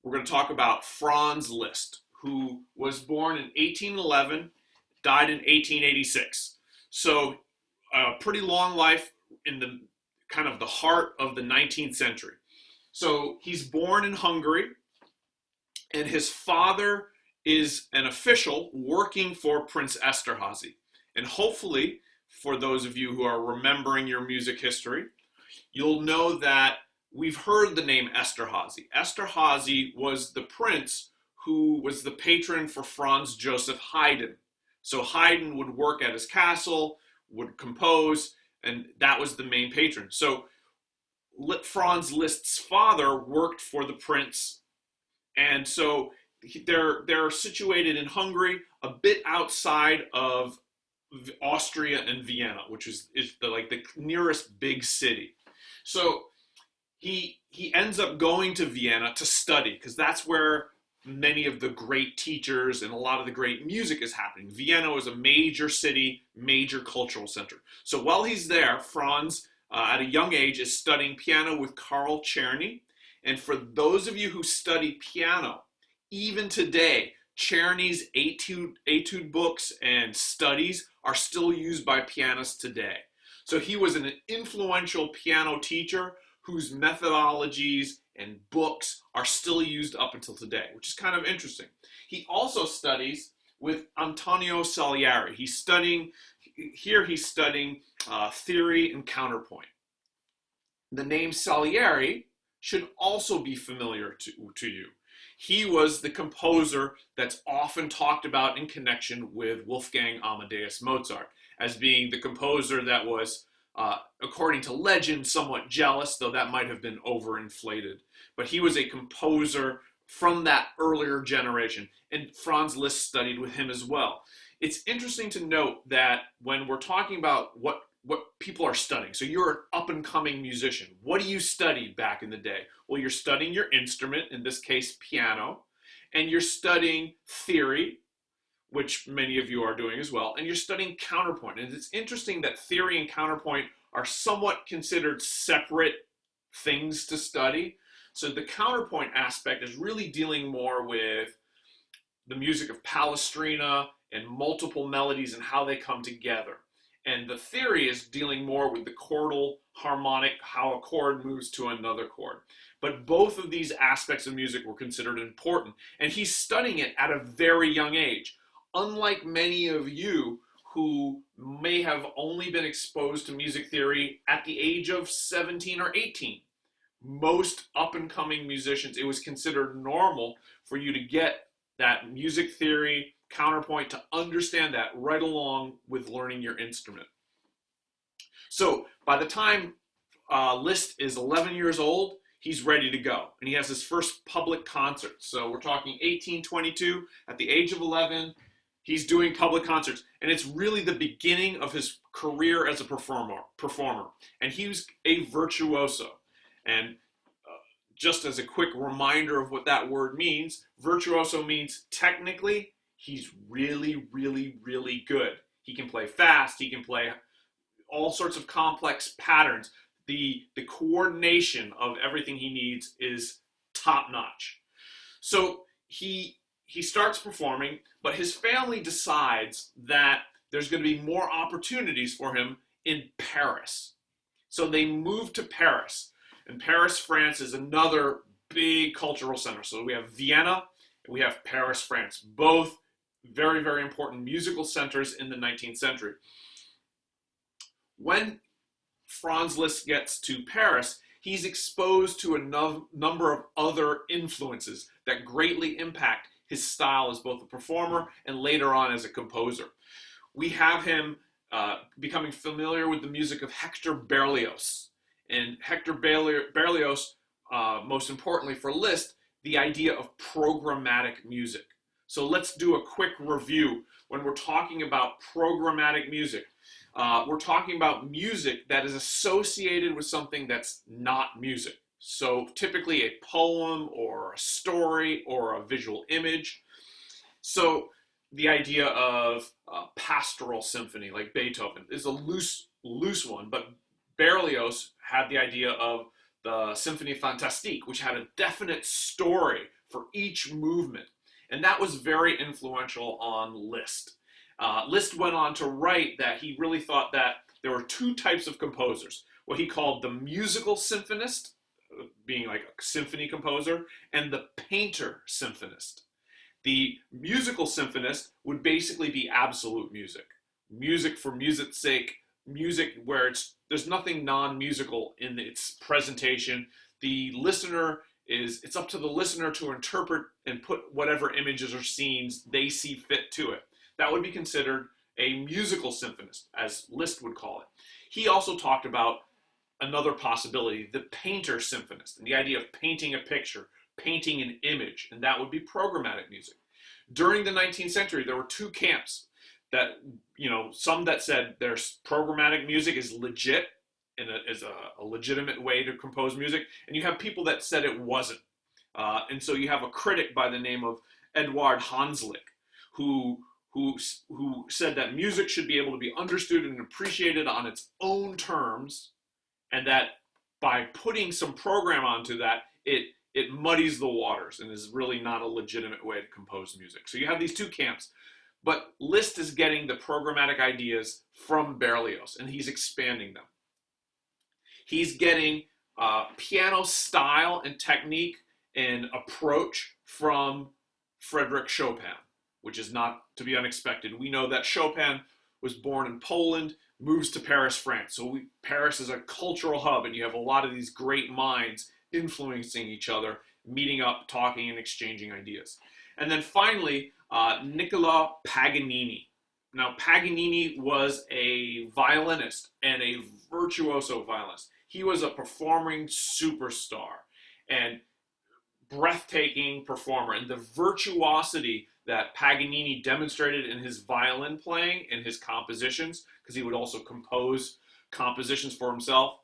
we're going to talk about Franz Liszt, who was born in 1811, died in 1886. So a pretty long life in the kind of the heart of the 19th century. So he's born in Hungary, and his father is an official working for Prince Esterházy. And hopefully, for those of you who are remembering your music history, you'll know that we've heard the name Esterházy. Esterházy was the prince who was the patron for Franz Joseph Haydn. So Haydn would work at his castle, would compose, and that was the main patron. So Franz Liszt's father worked for the prince, and so they're situated in Hungary, a bit outside of Austria and Vienna, which is the nearest big city. So he ends up going to Vienna to study, because that's where many of the great teachers and a lot of the great music is happening. Vienna is a major city, major cultural center. So while he's there, Franz, at a young age, is studying piano with Carl Czerny. And for those of you who study piano, even today, Czerny's étude books and studies are still used by pianists today. So he was an influential piano teacher whose methodologies and books are still used up until today, which is kind of interesting. He also studies with Antonio Salieri. He's studying theory and counterpoint. The name Salieri should also be familiar to you. He was the composer that's often talked about in connection with Wolfgang Amadeus Mozart as being the composer that was, according to legend, somewhat jealous, though that might have been overinflated. But he was a composer from that earlier generation, and Franz Liszt studied with him as well. It's interesting to note that when we're talking about what people are studying, so you're an up-and-coming musician, what do you study back in the day? Well, you're studying your instrument, in this case piano, and you're studying theory, which many of you are doing as well, and you're studying counterpoint. And it's interesting that theory and counterpoint are somewhat considered separate things to study. So the counterpoint aspect is really dealing more with the music of Palestrina and multiple melodies and how they come together. And the theory is dealing more with the chordal harmonic, how a chord moves to another chord. But both of these aspects of music were considered important. And he's studying it at a very young age. Unlike many of you who may have only been exposed to music theory at the age of 17 or 18. Most up-and-coming musicians, it was considered normal for you to get that music theory, counterpoint, to understand that right along with learning your instrument. So by the time Liszt is 11 years old, he's ready to go. And he has his first public concert. So we're talking 1822, at the age of 11, he's doing public concerts. And it's really the beginning of his career as a performer. And he was a virtuoso. And just as a quick reminder of what that word means, virtuoso means technically, he's really, really, really good. He can play fast. He can play all sorts of complex patterns. The coordination of everything he needs is top notch. So he starts performing, but his family decides that there's going to be more opportunities for him in Paris. So they move to Paris. And Paris, France is another big cultural center. So we have Vienna and we have Paris, France, both very, very important musical centers in the 19th century. When Franz Liszt gets to Paris, he's exposed to a number of other influences that greatly impact his style as both a performer and later on as a composer. We have him becoming familiar with the music of Hector Berlioz. And Hector Berlioz, most importantly for Liszt, the idea of programmatic music. So let's do a quick review. When we're talking about programmatic music, we're talking about music that is associated with something that's not music. So typically a poem or a story or a visual image. So the idea of pastoral symphony like Beethoven is a loose one, but Berlioz had the idea of the Symphonie Fantastique, which had a definite story for each movement. And that was very influential on Liszt. Liszt went on to write that he really thought that there were two types of composers, what he called the musical symphonist, being like a symphony composer, and the painter-symphonist. The musical symphonist would basically be absolute music. Music for music's sake, music where there's nothing non-musical in its presentation. The listener it's up to the listener to interpret and put whatever images or scenes they see fit to it. That would be considered a musical symphonist, as Liszt would call it. He also talked about another possibility, the painter-symphonist, and the idea of painting a picture, painting an image, and that would be programmatic music. During the 19th century, there were two camps that, some that said there's programmatic music is legit, and is a legitimate way to compose music, and you have people that said it wasn't. And so you have a critic by the name of Eduard Hanslick, who said that music should be able to be understood and appreciated on its own terms, and that by putting some program onto that, it muddies the waters and is really not a legitimate way to compose music. So you have these two camps. But Liszt is getting the programmatic ideas from Berlioz, and he's expanding them. He's getting piano style and technique and approach from Frédéric Chopin, which is not to be unexpected. We know that Chopin was born in Poland, moves to Paris, France. So Paris is a cultural hub, and you have a lot of these great minds influencing each other, meeting up, talking, and exchanging ideas. And then finally, Niccolò Paganini. Now, Paganini was a violinist and a virtuoso violinist. He was a performing superstar and breathtaking performer. And the virtuosity that Paganini demonstrated in his violin playing and his compositions, because he would also compose compositions for himself.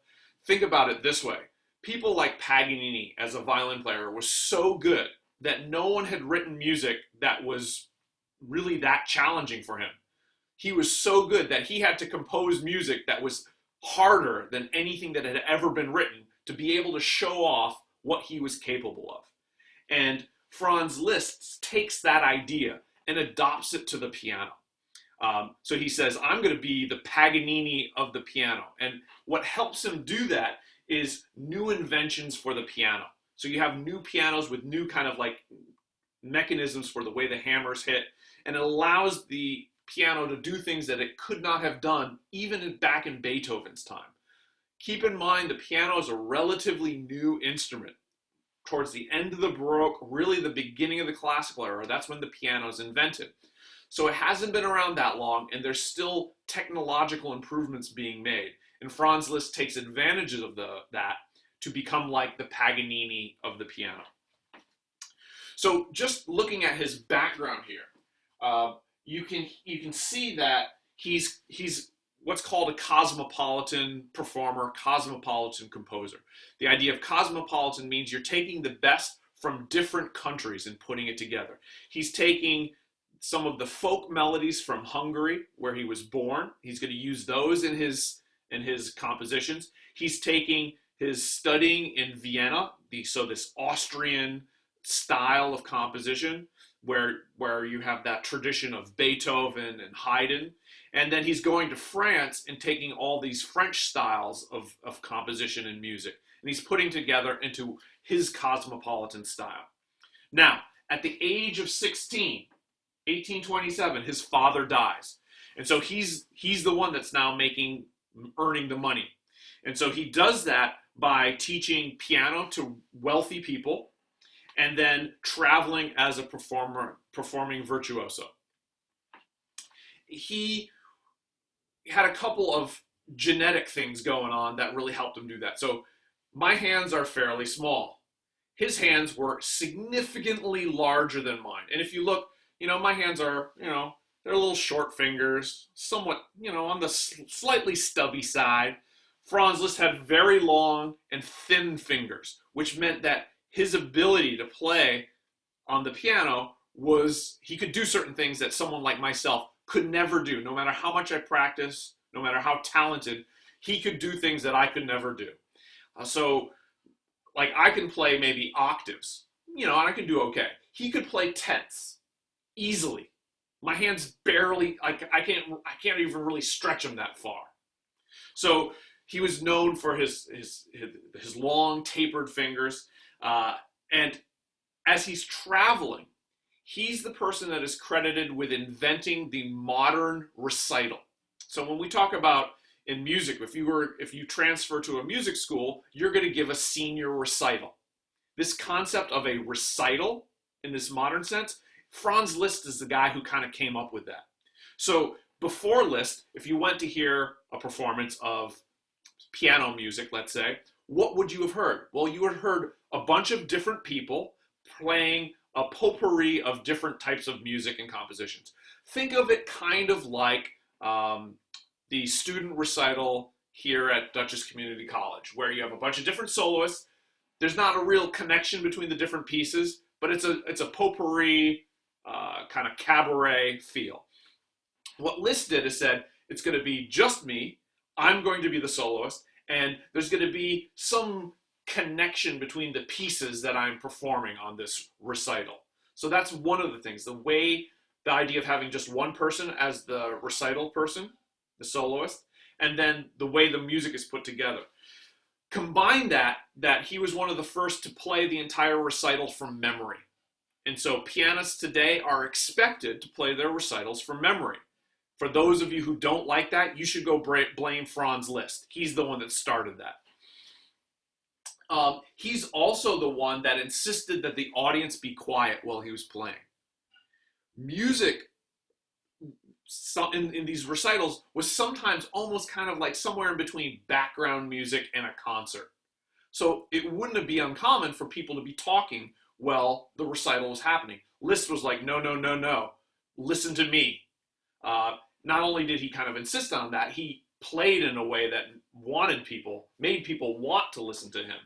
Think about it this way. People like Paganini as a violin player was so good that no one had written music that was really that challenging for him. He was so good that he had to compose music that was harder than anything that had ever been written to be able to show off what he was capable of. And Franz Liszt takes that idea and adopts it to the piano. So he says, I'm going to be the Paganini of the piano. And what helps him do that is new inventions for the piano. So you have new pianos with new kind of like mechanisms for the way the hammers hit, and it allows the piano to do things that it could not have done even back in Beethoven's time. Keep in mind the piano is a relatively new instrument. Towards the end of the Baroque, really the beginning of the classical era, that's when the piano is invented. So it hasn't been around that long, and there's still technological improvements being made. And Franz Liszt takes advantages of that to become like the Paganini of the piano. So just looking at his background here, you can see that he's what's called a cosmopolitan performer, cosmopolitan composer. The idea of cosmopolitan means you're taking the best from different countries and putting it together. He's taking some of the folk melodies from Hungary, where he was born. He's going to use those in his compositions. He's taking his studying in Vienna, so this Austrian style of composition, where you have that tradition of Beethoven and Haydn. And then he's going to France and taking all these French styles of composition and music, and he's putting together into his cosmopolitan style. Now, at the age of 16, 1827, his father dies. And so he's the one that's now earning the money. And so he does that by teaching piano to wealthy people and then traveling as a performing virtuoso. He had a couple of genetic things going on that really helped him do that. So my hands are fairly small. His hands were significantly larger than mine. And if you look, my hands are, they're little short fingers, somewhat, on the slightly stubby side. Franz Liszt had very long and thin fingers, which meant that his ability to play on the piano he could do certain things that someone like myself could never do. No matter how much I practice, no matter how talented, he could do things that I could never do. So, like, I can play maybe octaves, you know, and I can do okay. He could play tenths easily. My hands barely, I can't even really stretch them that far. So he was known for his long tapered fingers, and as he's traveling, he's the person that is credited with inventing the modern recital. So when we talk about in music, if you transfer to a music school, you're going to give a senior recital. This concept of a recital in this modern sense, Franz Liszt is the guy who kind of came up with that. So before Liszt, if you went to hear a performance of piano music, let's say, what would you have heard? Well, you would have heard a bunch of different people playing a potpourri of different types of music and compositions. Think of it kind of like the student recital here at Dutchess Community College, where you have a bunch of different soloists. There's not a real connection between the different pieces, but it's a potpourri kind of cabaret feel. What Liszt did is said, it's going to be just me, I'm going to be the soloist, and there's going to be some connection between the pieces that I'm performing on this recital. So that's one of the things, the idea of having just one person as the recital person, the soloist, and then the way the music is put together. Combine that he was one of the first to play the entire recital from memory. And so pianists today are expected to play their recitals from memory. For those of you who don't like that, you should go blame Franz Liszt. He's the one that started that. He's also the one that insisted that the audience be quiet while he was playing. Music in these recitals was sometimes almost kind of like somewhere in between background music and a concert. So it wouldn't be uncommon for people to be talking while the recital was happening. Liszt was like, no, no, no, no, listen to me. Not only did he kind of insist on that, he played in a way that made people want to listen to him.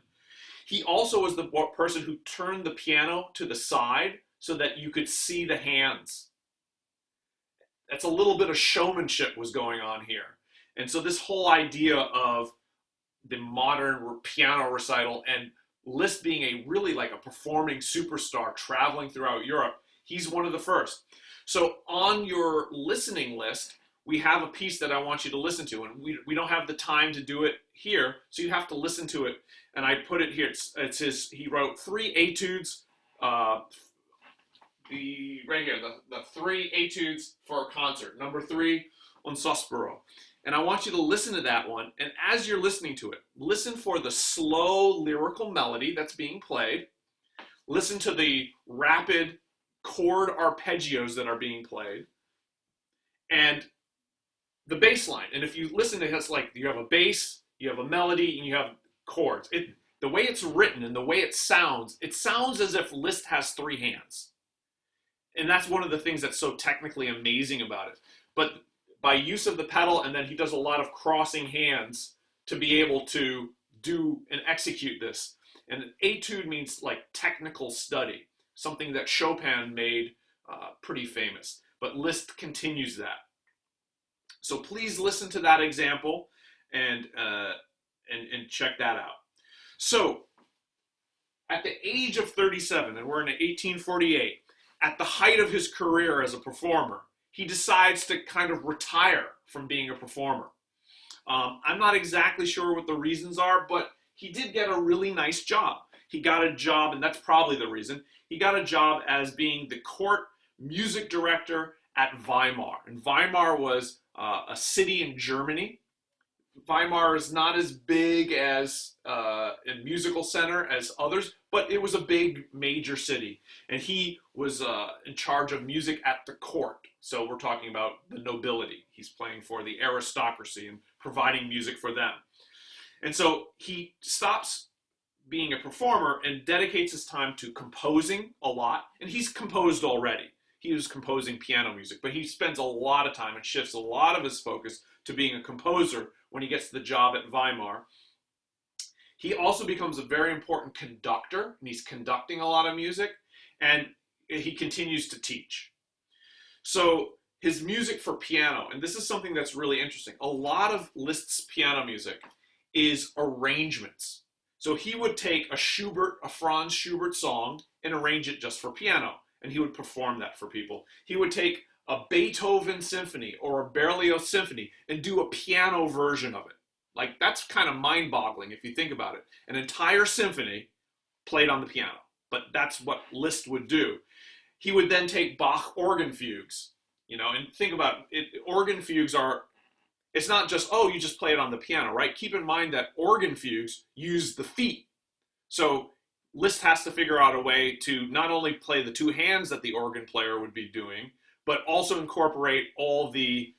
He also was the person who turned the piano to the side so that you could see the hands. That's a little bit of showmanship was going on here. And so this whole idea of the modern piano recital and Liszt being a performing superstar traveling throughout Europe, he's one of the first. So on your listening list, we have a piece that I want you to listen to, and we don't have the time to do it here, so you have to listen to it. And I put it here. He wrote 3 études, right here, the 3 études for a concert. Number 3 on sospiro. And I want you to listen to that one, and as you're listening to it, listen for the slow lyrical melody that's being played. Listen to the rapid chord arpeggios that are being played, and the bass line. And if you listen to it, it's like you have a bass, you have a melody, and you have chords. The way it's written and the way it sounds as if Liszt has 3 hands. And that's one of the things that's so technically amazing about it. But by use of the pedal, and then he does a lot of crossing hands to be able to do and execute this. And an étude means like technical study, something that Chopin made pretty famous. But Liszt continues that. So please listen to that example and check that out. So at the age of 37, and we're in 1848, at the height of his career as a performer, he decides to kind of retire from being a performer. I'm not exactly sure what the reasons are, but he did get a really nice job. He got a job, and that's probably the reason, he got a job as being the court music director at Weimar. And Weimar was a city in Germany. Weimar is not as big as a musical center as others, but it was a big major city. And he was in charge of music at the court. So we're talking about the nobility. He's playing for the aristocracy and providing music for them. And so he stops being a performer and dedicates his time to composing a lot. And he's composed already. He was composing piano music, but he spends a lot of time and shifts a lot of his focus to being a composer when he gets the job at Weimar. He also becomes a very important conductor, and he's conducting a lot of music, and he continues to teach. So his music for piano, and this is something that's really interesting, a lot of Liszt's piano music is arrangements. So he would take a Franz Schubert song and arrange it just for piano. And he would perform that for people. He would take a Beethoven symphony or a Berlioz symphony and do a piano version of it. Like, that's kind of mind-boggling if you think about it. An entire symphony played on the piano. But that's what Liszt would do. He would then take Bach organ fugues, you know, and think about it. Organ fugues are, it's not just, oh, you just play it on the piano, right? Keep in mind that organ fugues use the feet. So Liszt has to figure out a way to not only play the two hands that the organ player would be doing, but also incorporate all the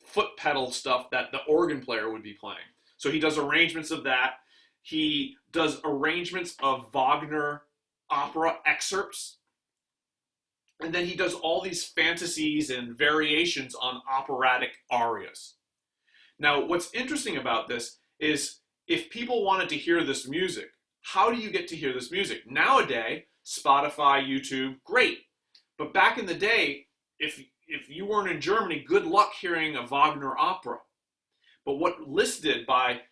foot pedal stuff that the organ player would be playing. So he does arrangements of that. He does arrangements of Wagner opera excerpts. And then he does all these fantasies and variations on operatic arias. Now, what's interesting about this is if people wanted to hear this music, how do you get to hear this music? Nowadays, Spotify, YouTube, great. But back in the day, if you weren't in Germany, good luck hearing a Wagner opera. But what Liszt did by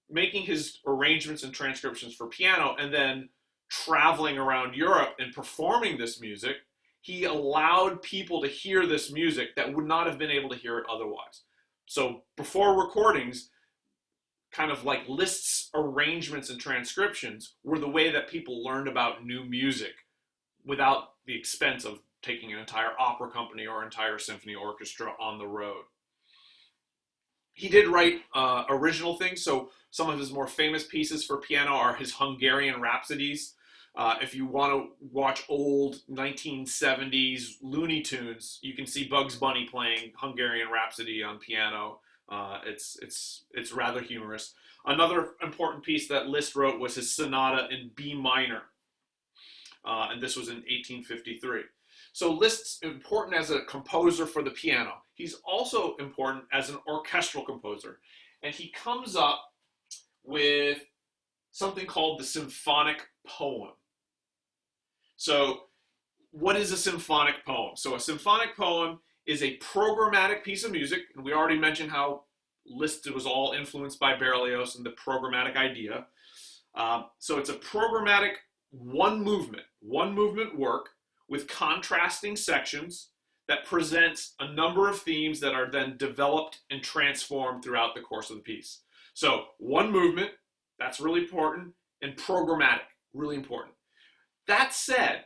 making his arrangements and transcriptions for piano and then traveling around Europe and performing this music, he allowed people to hear this music that would not have been able to hear it otherwise. So before recordings, kind of like Liszt's arrangements and transcriptions were the way that people learned about new music without the expense of taking an entire opera company or entire symphony orchestra on the road. He did write original things, so some of his more famous pieces for piano are his Hungarian Rhapsodies. If you want to watch old 1970s Looney Tunes, you can see Bugs Bunny playing Hungarian Rhapsody on piano. It's rather humorous. Another important piece that Liszt wrote was his Sonata in B minor, and this was in 1853. So Liszt's important as a composer for the piano. He's also important as an orchestral composer, and he comes up with something called the symphonic poem. So what is a symphonic poem? So a symphonic poem is a programmatic piece of music, and we already mentioned how Liszt was all influenced by Berlioz and the programmatic idea. So it's a programmatic one movement work with contrasting sections that presents a number of themes that are then developed and transformed throughout the course of the piece. So one movement, that's really important, and programmatic, really important. That said,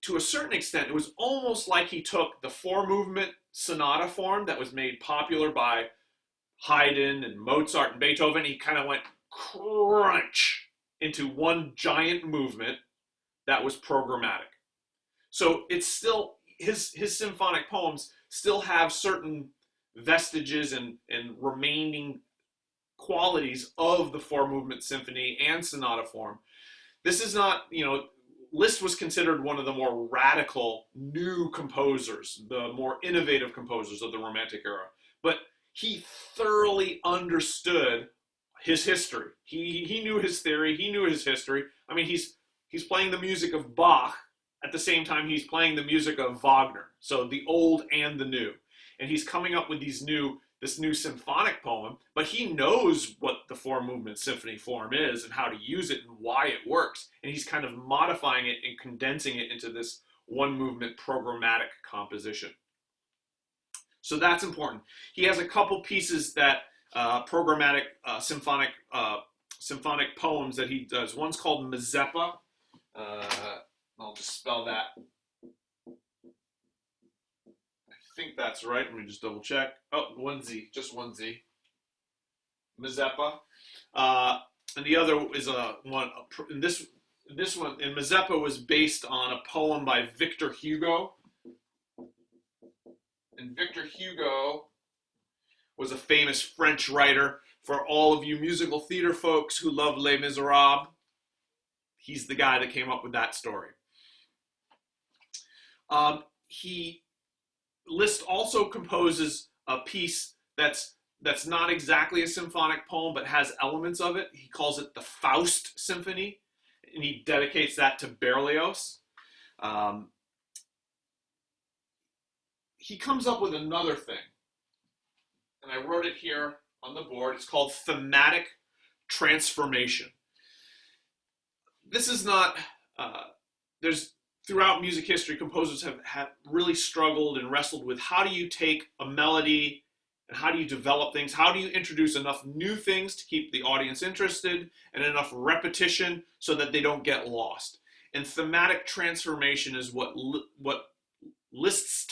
to a certain extent, it was almost like he took the four-movement sonata form that was made popular by Haydn and Mozart and Beethoven. He kind of went crunch into one giant movement that was programmatic. So it's still, his symphonic poems still have certain vestiges and remaining qualities of the four-movement symphony and sonata form. This is not, you know, Liszt was considered one of the more radical new composers, the more innovative composers of the Romantic era. But he thoroughly understood his history. He knew his theory, he knew his history. I mean, he's playing the music of Bach at the same time he's playing the music of Wagner. So the old and the new. And he's coming up with this new symphonic poem, but he knows what the four-movement symphony form is and how to use it and why it works. And he's kind of modifying it and condensing it into this one-movement programmatic composition. So that's important. He has a couple pieces that programmatic symphonic poems that he does. One's called Mazeppa. I'll just spell that. I think that's right. Let me just double check. Oh, one Z, just one Z. Mazeppa. And the other is one. And this one in Mazeppa was based on a poem by Victor Hugo. And Victor Hugo was a famous French writer. For all of you musical theater folks who love Les Miserables, he's the guy that came up with that story. Liszt also composes a piece that's not exactly a symphonic poem, but has elements of it. He calls it the Faust Symphony, and he dedicates that to Berlioz. He comes up with another thing, and I wrote it here on the board. It's called thematic transformation. this is not, there's, throughout music history, composers have really struggled and wrestled with how do you take a melody and how do you develop things? How do you introduce enough new things to keep the audience interested and enough repetition so that they don't get lost? And thematic transformation is what Liszt's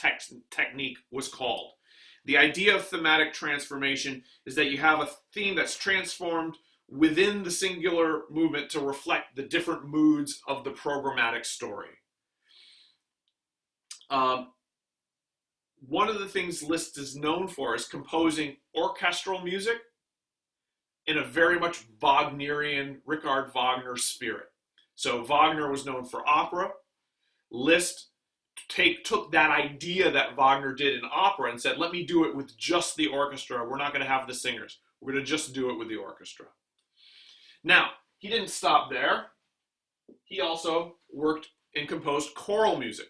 technique was called. The idea of thematic transformation is that you have a theme that's transformed within the singular movement to reflect the different moods of the programmatic story. One of the things Liszt is known for is composing orchestral music in a very much Wagnerian, Richard Wagner spirit. So Wagner was known for opera. Liszt took that idea that Wagner did in opera and said, let me do it with just the orchestra. We're not going to have the singers. We're going to just do it with the orchestra. Now, he didn't stop there. He also worked and composed choral music.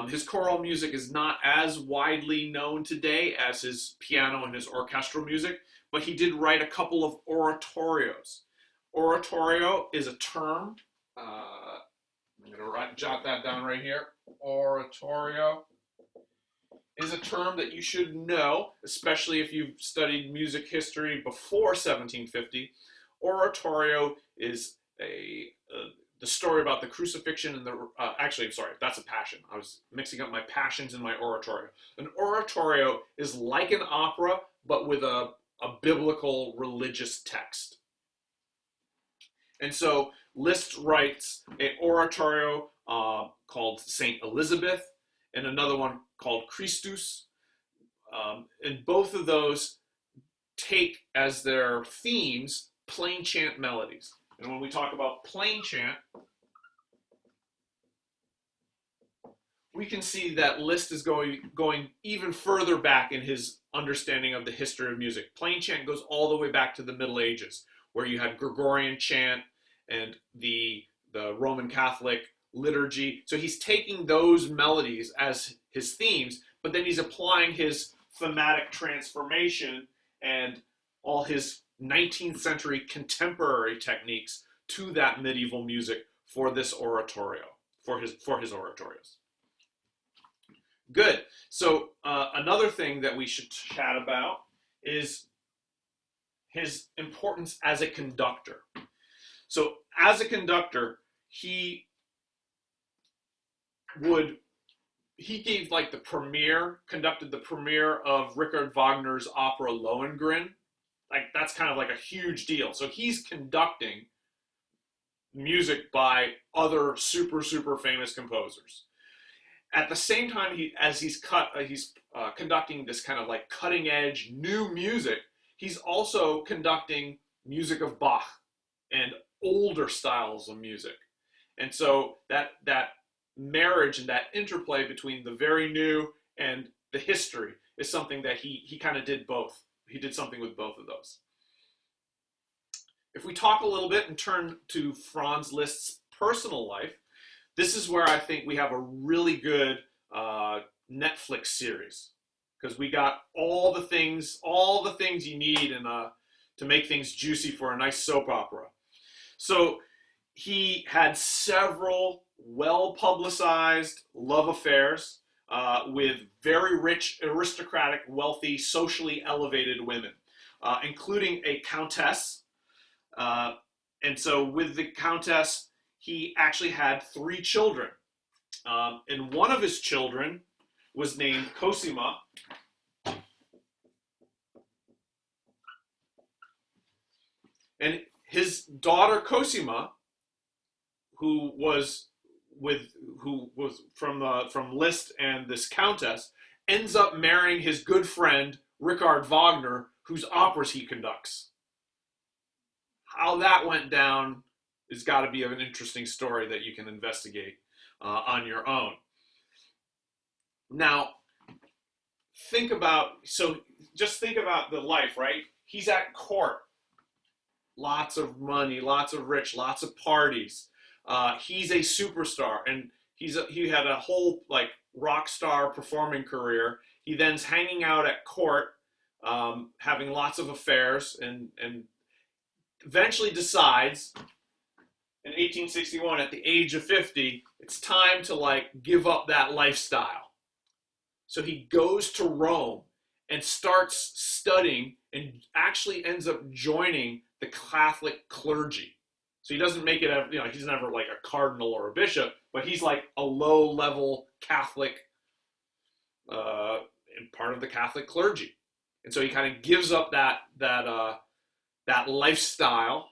His choral music is not as widely known today as his piano and his orchestral music, but he did write a couple of oratorios. Oratorio is a term. I'm going to jot that down right here. Oratorio is a term that you should know, especially if you've studied music history before 1750. Oratorio is the story about the crucifixion and the, actually, I'm sorry, that's a passion. I was mixing up my passions and my oratorio. An oratorio is like an opera, but with a biblical religious text. And so Liszt writes an oratorio called Saint Elizabeth and another one called Christus. And both of those take as their themes plain chant melodies. And when we talk about plain chant, we can see that Liszt is going even further back in his understanding of the history of music. Plain chant goes all the way back to the Middle Ages, where you had Gregorian chant and the Roman Catholic liturgy. So he's taking those melodies as his themes, but then he's applying his thematic transformation and all his 19th century contemporary techniques to that medieval music for this oratorio, for his oratorios. Good. So another thing that we should chat about is his importance as a conductor. So as a conductor, he conducted the premiere of Richard Wagner's opera Lohengrin. Like, that's kind of like a huge deal. So he's conducting music by other super famous composers. At the same time, as he's conducting this kind of like cutting edge new music, he's also conducting music of Bach and older styles of music. And so that marriage and that interplay between the very new and the history is something that he kind of did both. He did something with both of those. If we talk a little bit and turn to Franz Liszt's personal life, this is where I think we have a really good Netflix series, because we got all the things you need to make things juicy for a nice soap opera. So he had several well-publicized love affairs with very rich, aristocratic, wealthy, socially elevated women, including a countess. And so with the countess, he actually had 3 children. And one of his children was named Cosima. And his daughter Cosima, who was from Liszt and this countess, ends up marrying his good friend Richard Wagner, whose operas he conducts. How that went down has got to be an interesting story that you can investigate on your own. Now, just think about the life, right? He's at court. Lots of money, lots of rich, lots of parties. He's a superstar, and he had a whole like rock star performing career. He then's hanging out at court, having lots of affairs, and eventually decides in 1861, at the age of 50, it's time to like give up that lifestyle. So he goes to Rome and starts studying and actually ends up joining the Catholic clergy. So he doesn't make it, he's never like a cardinal or a bishop, but he's like a low-level Catholic, part of the Catholic clergy. And so he kind of gives up that lifestyle.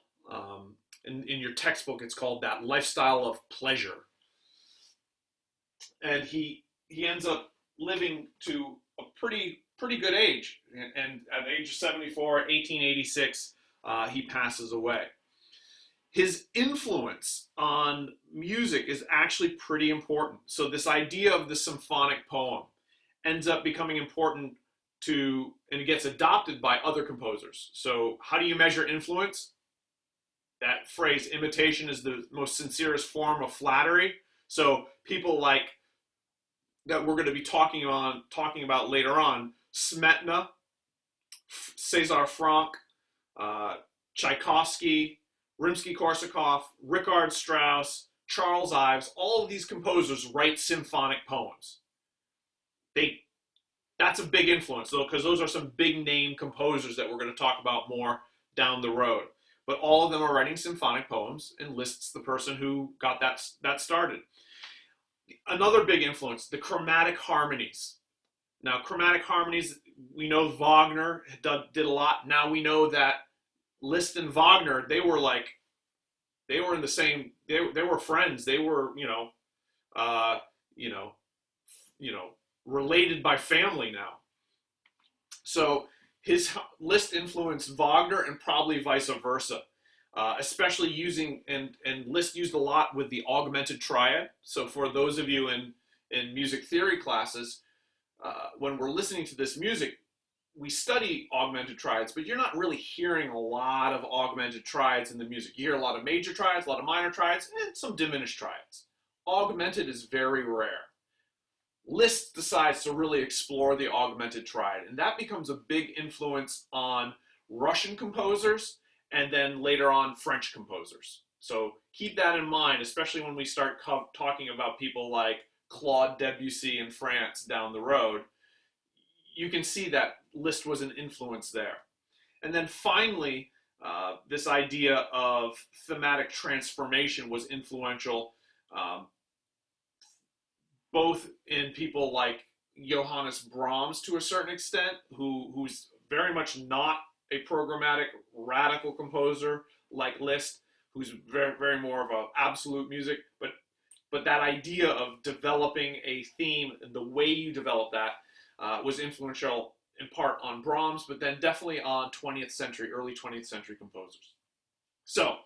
In your textbook, it's called that lifestyle of pleasure. And he ends up living to a pretty good age. And at the age of 74, 1886, he passes away. His influence on music is actually pretty important. So this idea of the symphonic poem ends up becoming important and it gets adopted by other composers. So how do you measure influence? That phrase, imitation is the most sincerest form of flattery. So people like that we're going to be talking about later on, Smetana, César Franck, Tchaikovsky, Rimsky-Korsakov, Richard Strauss, Charles Ives, all of these composers write symphonic poems. That's a big influence, though, because those are some big name composers that we're going to talk about more down the road. But all of them are writing symphonic poems, and Liszt's the person who got that started. Another big influence, the chromatic harmonies. Now, chromatic harmonies, we know Wagner did a lot. Now we know that Liszt and Wagner, they were in the same, they were friends. They were, related by family now. So Liszt influenced Wagner and probably vice versa, especially and Liszt used a lot with the augmented triad. So for those of you in music theory classes, when we're listening to this music, we study augmented triads, but you're not really hearing a lot of augmented triads in the music. You hear a lot of major triads, a lot of minor triads, and some diminished triads. Augmented is very rare. Liszt decides to really explore the augmented triad, and that becomes a big influence on Russian composers and then later on French composers. So keep that in mind, especially when we start talking about people like Claude Debussy in France down the road. You can see that Liszt was an influence there. And then finally, this idea of thematic transformation was influential, both in people like Johannes Brahms to a certain extent, who's very much not a programmatic radical composer like Liszt, who's very, very more of an absolute music, but that idea of developing a theme and the way you develop that was influential in part on Brahms, but then definitely on early 20th century composers. So